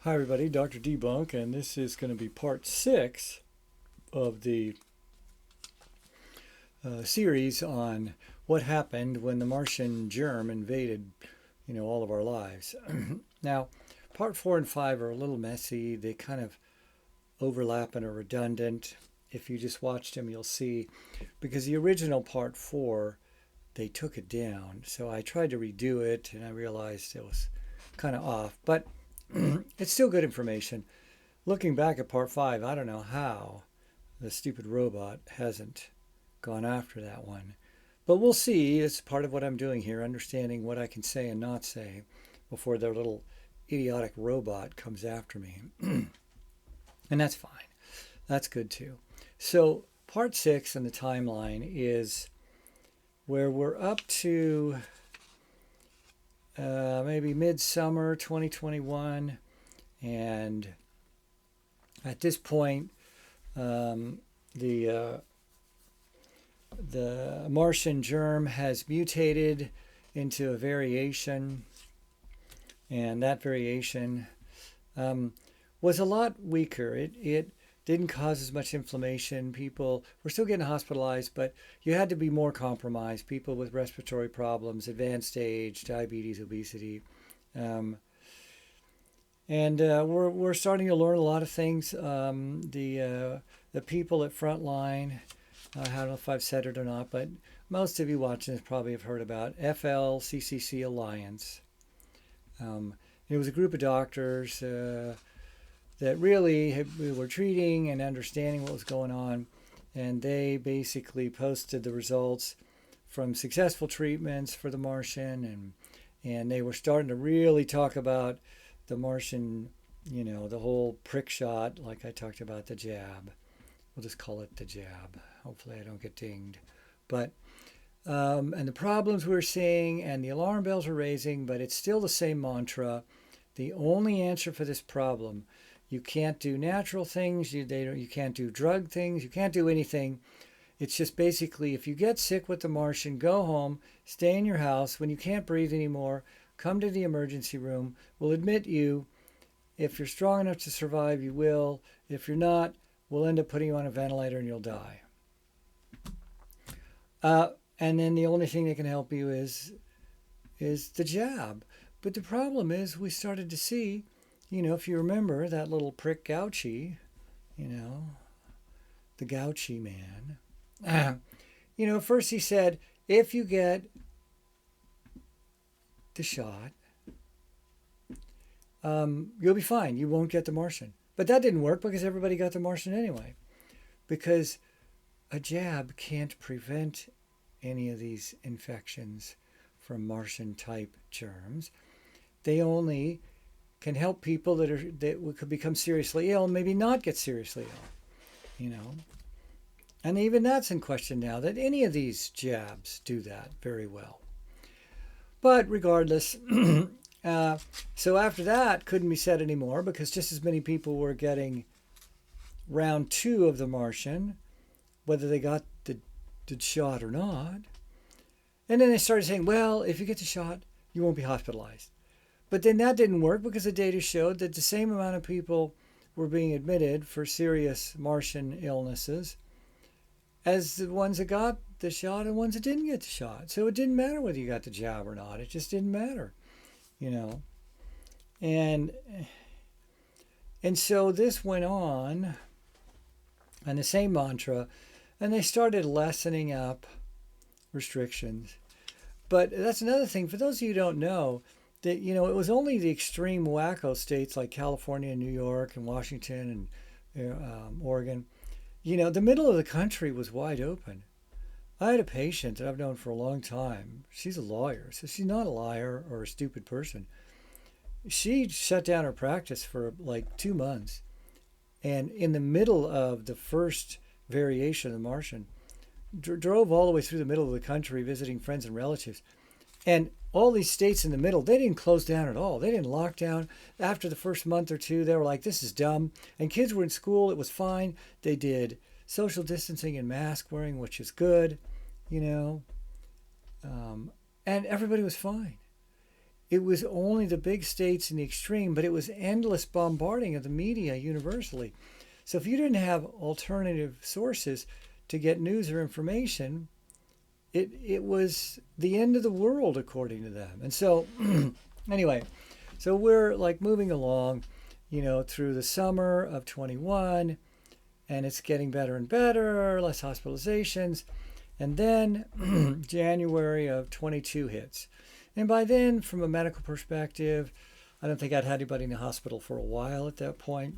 Hi everybody, Dr. Debunk, and this is going to be part 6 of the series on what happened when the Martian germ invaded, all of our lives. Now, part 4 and 5 are a little messy. They kind of overlap and are redundant. If you just watched them, you'll see, because the original part 4, they took it down. So I tried to redo it, and I realized it was kind of off, but it's still good information. Looking back at part 5, I don't know how the stupid robot hasn't gone after that one. But we'll see. It's part of what I'm doing here, understanding what I can say and not say before their little idiotic robot comes after me. And that's fine. That's good too. So, part 6 in the timeline is where we're up to maybe midsummer 2021. And at this point, the Martian germ has mutated into a variation, and that variation was a lot weaker. It didn't cause as much inflammation. People were still getting hospitalized, but you had to be more compromised. People with respiratory problems, advanced age, diabetes, obesity. We're starting to learn a lot of things. The people at Frontline, I don't know if I've said it or not, but most of you watching this probably have heard about FLCCC Alliance. It was a group of doctors that really were treating and understanding what was going on, and they basically posted the results from successful treatments for the Martian, and they were starting to really talk about the Martian, the whole prick shot, like I talked about the jab. We'll just call it the jab. Hopefully I don't get dinged. But, and the problems we're seeing and the alarm bells are raising, but it's still the same mantra. The only answer for this problem, you can't do natural things, you can't do drug things, you can't do anything. It's just basically, if you get sick with the Martian, go home, stay in your house. When you can't breathe anymore, come to the emergency room. We'll admit you. If you're strong enough to survive, you will. If you're not, we'll end up putting you on a ventilator and you'll die. And then the only thing that can help you is the jab. But the problem is we started to see, if you remember that little prick Gauchi, the Gauchi man. First he said, if you get the shot, you'll be fine. You won't get the Martian. But that didn't work because everybody got the Martian anyway. Because a jab can't prevent any of these infections from Martian-type germs. They only can help people that could become seriously ill, maybe not get seriously ill. And even that's in question now, that any of these jabs do that very well. But regardless, so after that, couldn't be said anymore because just as many people were getting round 2 of the Martian, whether they got the shot or not. And then they started saying, well, if you get the shot, you won't be hospitalized. But then that didn't work because the data showed that the same amount of people were being admitted for serious Martian illnesses as the ones that got the shot and ones that didn't get the shot. So it didn't matter whether you got the jab or not. It just didn't matter, And so this went on, and the same mantra, and they started lessening up restrictions. But that's another thing. For those of you who don't know, that it was only the extreme wacko states like California and New York and Washington and Oregon. The middle of the country was wide open. I had a patient that I've known for a long time. She's a lawyer, so she's not a liar or a stupid person. She shut down her practice for like 2 months. And in the middle of the first variation of the Martian, drove all the way through the middle of the country visiting friends and relatives. And all these states in the middle, they didn't close down at all. They didn't lock down. After the first month or two, they were like, this is dumb. And kids were in school. It was fine. They did social distancing and mask wearing, which is good, And everybody was fine. it was only the big states in the extreme, but it was endless bombarding of the media universally. So if you didn't have alternative sources to get news or information, it was the end of the world according to them. And so anyway, so we're like moving along, through the summer of 21, and it's getting better and better, less hospitalizations. And then January of 22 hits. And by then, from a medical perspective, I don't think I'd had anybody in the hospital for a while at that point.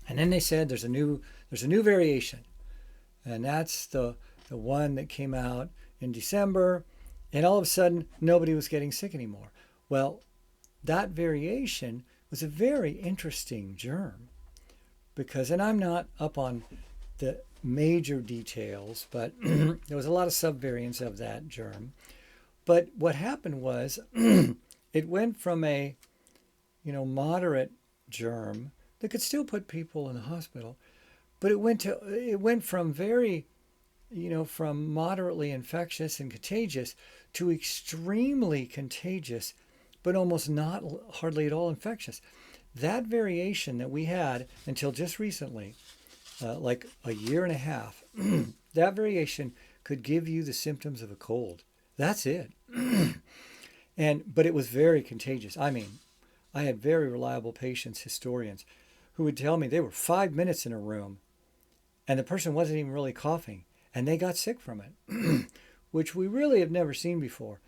And then they said there's a new variation. And that's the one that came out in December. And all of a sudden, nobody was getting sick anymore. Well, that variation was a very interesting germ. And I'm not up on the major details, but there was a lot of subvariants of that germ. But what happened was it went from a moderate germ that could still put people in the hospital, but it went from very from moderately infectious and contagious to extremely contagious, but almost not hardly at all infectious. That variation that we had until just recently, like a year and a half, that variation could give you the symptoms of a cold. That's it. But it was very contagious. I mean, I had very reliable patients, historians, who would tell me they were 5 minutes in a room and the person wasn't even really coughing and they got sick from it, which we really have never seen before.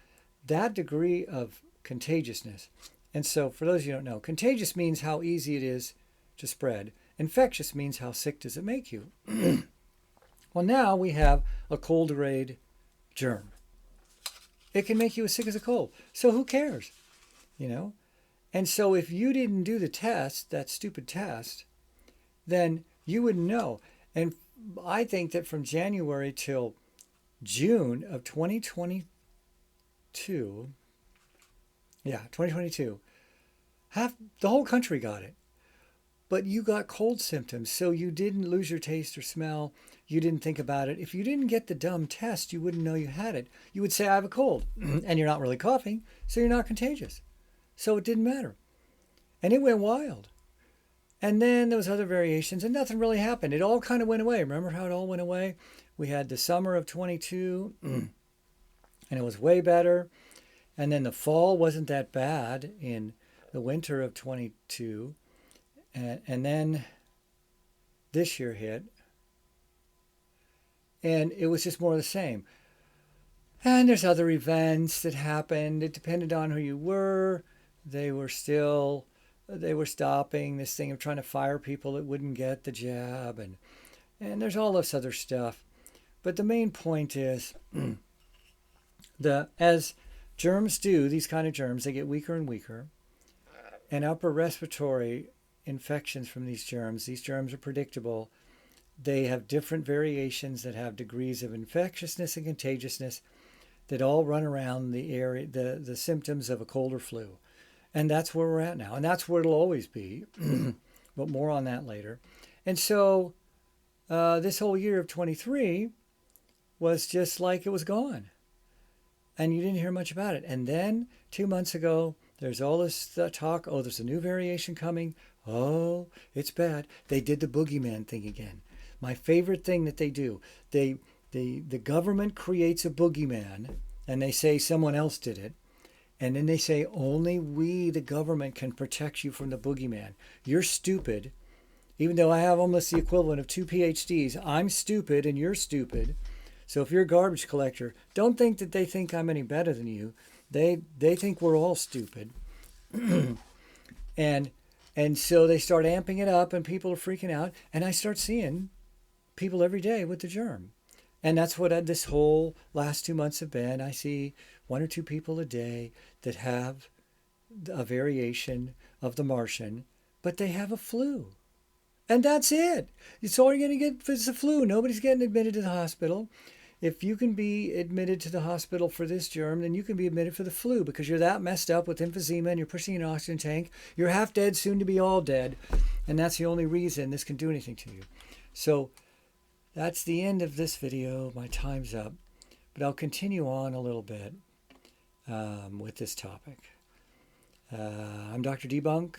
That degree of contagiousness. And so for those of you who don't know, contagious means how easy it is to spread. Infectious means how sick does it make you. Well, now we have a cold-arrayed germ. It can make you as sick as a cold. So who cares? And so if you didn't do the test, that stupid test, then you wouldn't know. And I think that from January till June of 2022, the whole country got it. But you got cold symptoms, so you didn't lose your taste or smell. You didn't think about it. If you didn't get the dumb test, you wouldn't know you had it. You would say, I have a cold, and you're not really coughing, so you're not contagious. So it didn't matter. And it went wild. And then there was other variations, and nothing really happened. It all kind of went away. Remember how it all went away? We had the summer of 22, and it was way better. And then the fall wasn't that bad in the winter of 22. And then this year hit, and it was just more of the same. And there's other events that happened. It depended on who you were. They were stopping this thing of trying to fire people that wouldn't get the jab, and there's all this other stuff. But the main point is, as germs do, these kind of germs, they get weaker and weaker, and upper respiratory infections from these germs are predictable. They have different variations that have degrees of infectiousness and contagiousness that all run around the area, the symptoms of a cold or flu. And that's where we're at now. And that's where it'll always be. But more on that later. And so this whole year of 23 was just like it was gone. And you didn't hear much about it. And then 2 months ago, there's all this talk. Oh, there's a new variation coming. Oh, it's bad. They did the boogeyman thing again. My favorite thing that they do. The government creates a boogeyman, and they say someone else did it. And then they say, only we, the government, can protect you from the boogeyman. You're stupid. Even though I have almost the equivalent of 2 PhDs, I'm stupid and you're stupid. So if you're a garbage collector, don't think that they think I'm any better than you. They think we're all stupid. And so they start amping it up and people are freaking out. And I start seeing people every day with the germ. And that's what this whole last 2 months have been. I see 1 or 2 people a day that have a variation of the Martian, but they have a flu. And that's it. It's all you're going to get is the flu. Nobody's getting admitted to the hospital. If you can be admitted to the hospital for this germ, then you can be admitted for the flu because you're that messed up with emphysema and you're pushing an oxygen tank. You're half dead, soon to be all dead. And that's the only reason this can do anything to you. So that's the end of this video. My time's up. But I'll continue on a little bit with this topic. I'm Dr. Debunk.